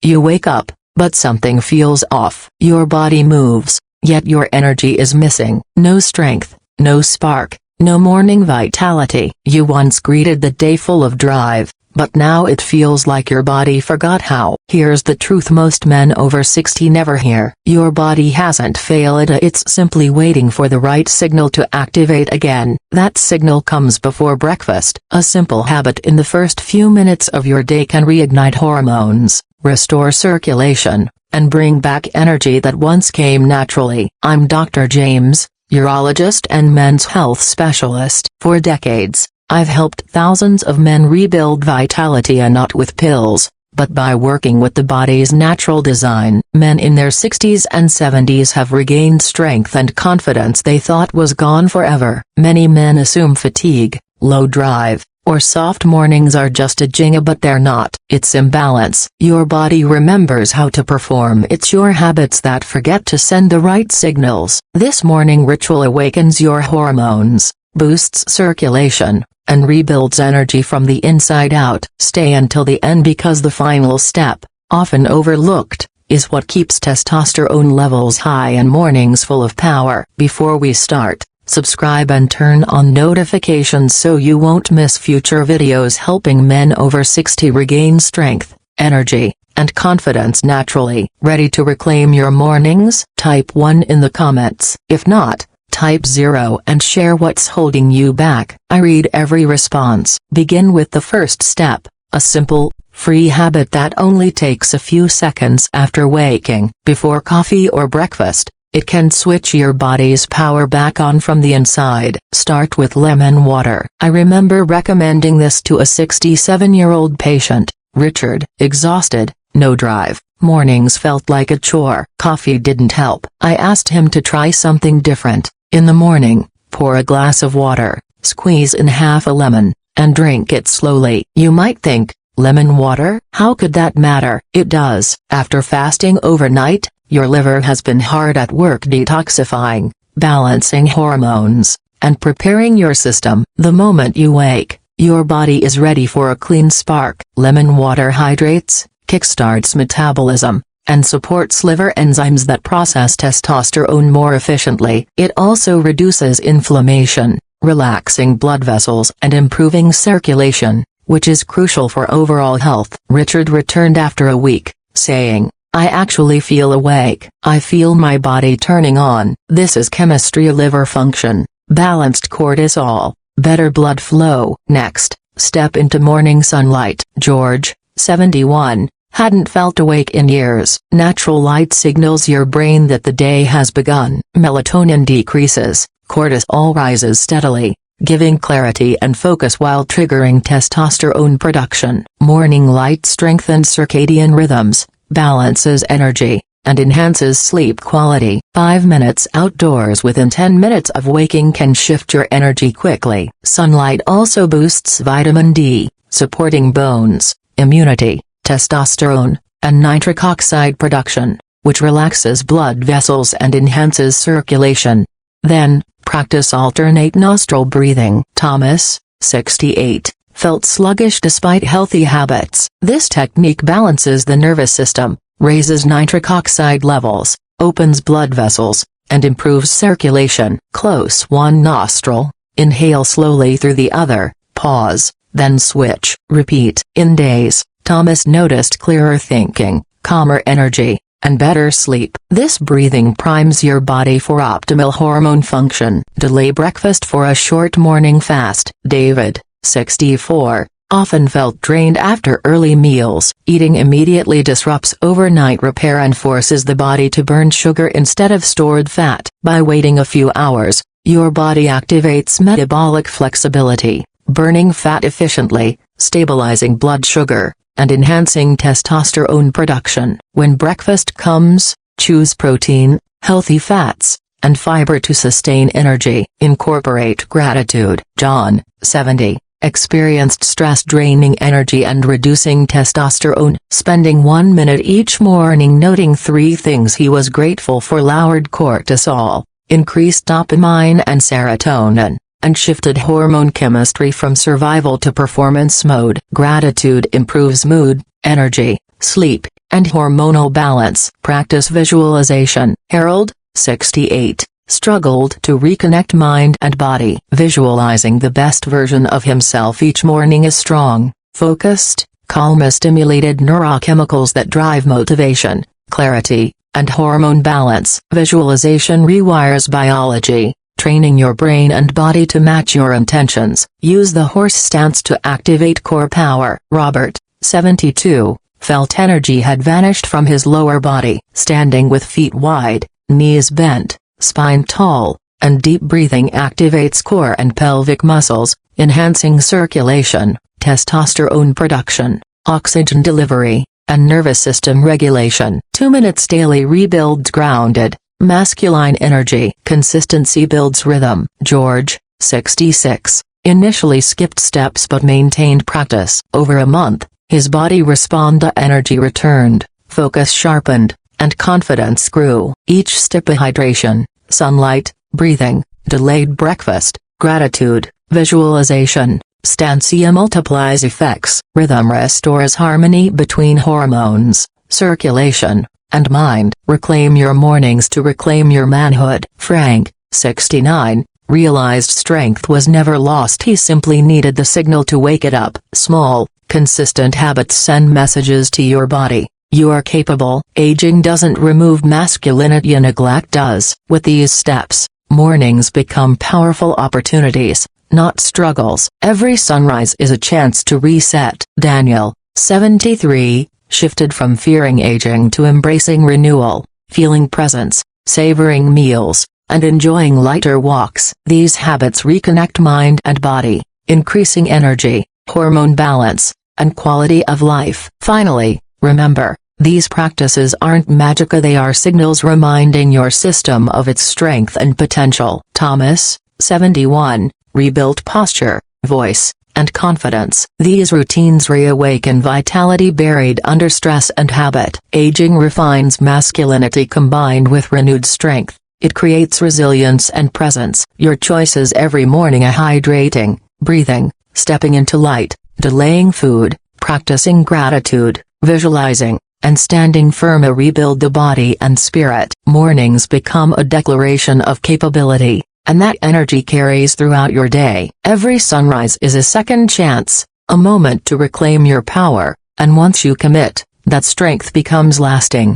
You wake up, but something feels off. Your body moves, yet your energy is missing. No strength, no spark, no morning vitality. You once greeted the day full of drive, but now it feels like your body forgot how. Here's the truth most men over 60 never hear. Your body hasn't failed, it's simply waiting for the right signal to activate again. That signal comes before breakfast. A simple habit in the first few minutes of your day can reignite hormones, restore circulation, and bring back energy that once came naturally. I'm Dr. James, urologist and men's health specialist. For decades, I've helped thousands of men rebuild vitality, and not with pills, but by working with the body's natural design. Men in their 60s and 70s have regained strength and confidence they thought was gone forever. Many men assume fatigue, low drive, or soft mornings are just a jingle, but they're not. It's imbalance. Your body remembers how to perform. It's your habits that forget to send the right signals. This morning ritual awakens your hormones, boosts circulation, and rebuilds energy from the inside out. Stay until the end, because the final step, often overlooked, is what keeps testosterone levels high and mornings full of power. Before we start, subscribe and turn on notifications so you won't miss future videos helping men over 60 regain strength, energy, and confidence naturally. Ready to reclaim your mornings? Type 1 in the comments. If not, type 0 and share what's holding you back. I read every response. Begin with the first step, a simple, free habit that only takes a few seconds after waking. Before coffee or breakfast, it can switch your body's power back on from the inside. Start with lemon water. I remember recommending this to a 67-year-old patient, Richard. Exhausted, no drive, mornings felt like a chore. Coffee didn't help. I asked him to try something different. In the morning, pour a glass of water, squeeze in half a lemon, and drink it slowly. You might think, lemon water? How could that matter? It does. After fasting overnight, your liver has been hard at work detoxifying, balancing hormones, and preparing your system. The moment you wake, your body is ready for a clean spark. Lemon water hydrates, kickstarts metabolism, and supports liver enzymes that process testosterone more efficiently. It also reduces inflammation, relaxing blood vessels and improving circulation, which is crucial for overall health. Richard returned after a week, saying, "I actually feel awake. I feel my body turning on." This is chemistry, liver function, balanced cortisol, better blood flow. Next, step into morning sunlight. George, 71, hadn't felt awake in years. Natural light signals your brain that the day has begun. Melatonin decreases, cortisol rises steadily, giving clarity and focus while triggering testosterone production. Morning light strengthens circadian rhythms, balances energy, and enhances sleep quality. 5 minutes outdoors within 10 minutes of waking can shift your energy quickly. Sunlight also boosts vitamin D, supporting bones, immunity, testosterone, and nitric oxide production, which relaxes blood vessels and enhances circulation. Then, practice alternate nostril breathing. Thomas, 68, felt sluggish despite healthy habits. This technique balances the nervous system, raises nitric oxide levels, opens blood vessels, and improves circulation. Close one nostril, inhale slowly through the other, pause, then switch. Repeat. In days, Thomas noticed clearer thinking, calmer energy, and better sleep. This breathing primes your body for optimal hormone function. Delay breakfast for a short morning fast. David, 64, often felt drained after early meals. Eating immediately disrupts overnight repair and forces the body to burn sugar instead of stored fat. By waiting a few hours, your body activates metabolic flexibility, burning fat efficiently, stabilizing blood sugar, and enhancing testosterone production. When breakfast comes, choose protein, healthy fats, and fiber to sustain energy. Incorporate gratitude. John, 70, experienced stress draining energy and reducing testosterone. Spending 1 minute each morning noting 3 things he was grateful for lowered cortisol, increased dopamine and serotonin, and shifted hormone chemistry from survival to performance mode. Gratitude improves mood, energy, sleep, and hormonal balance. Practice visualization. Harold, 68, struggled to reconnect mind and body. Visualizing the best version of himself each morning is strong, focused, calm stimulated neurochemicals that drive motivation, clarity, and hormone balance. Visualization rewires biology, training your brain and body to match your intentions. Use the horse stance to activate core power. Robert, 72, felt energy had vanished from his lower body. Standing with feet wide, knees bent, spine tall, and deep breathing activates core and pelvic muscles, enhancing circulation, testosterone production, oxygen delivery, and nervous system regulation. 2 minutes daily rebuilds grounded, masculine energy. Consistency builds rhythm. George, 66, initially skipped steps but maintained practice. Over a month, his body responded, energy returned, focus sharpened, and confidence grew. Each step: hydration, sunlight, breathing, delayed breakfast, gratitude, visualization, stantia multiplies effects. Rhythm restores harmony between hormones, circulation, and mind. Reclaim your mornings to reclaim your manhood. Frank, 69, realized strength was never lost. He simply needed the signal to wake it up. Small, consistent habits send messages to your body. You are capable. Aging doesn't remove masculinity, neglect does. With these steps, mornings become powerful opportunities, not struggles. Every sunrise is a chance to reset. Daniel, 73, shifted from fearing aging to embracing renewal, feeling presence, savoring meals, and enjoying lighter walks. These habits reconnect mind and body, increasing energy, hormone balance, and quality of life. Finally, remember, these practices aren't magic, they are signals reminding your system of its strength and potential. Thomas, 71, rebuilt posture, voice, and confidence. These routines reawaken vitality buried under stress and habit. Aging refines masculinity combined with renewed strength. It creates resilience and presence. Your choices every morning are hydrating, breathing, stepping into light, delaying food, practicing gratitude, visualizing, and standing firm rebuild the body and spirit. Mornings become a declaration of capability, and that energy carries throughout your day. Every sunrise is a second chance, a moment to reclaim your power, and once you commit, that strength becomes lasting.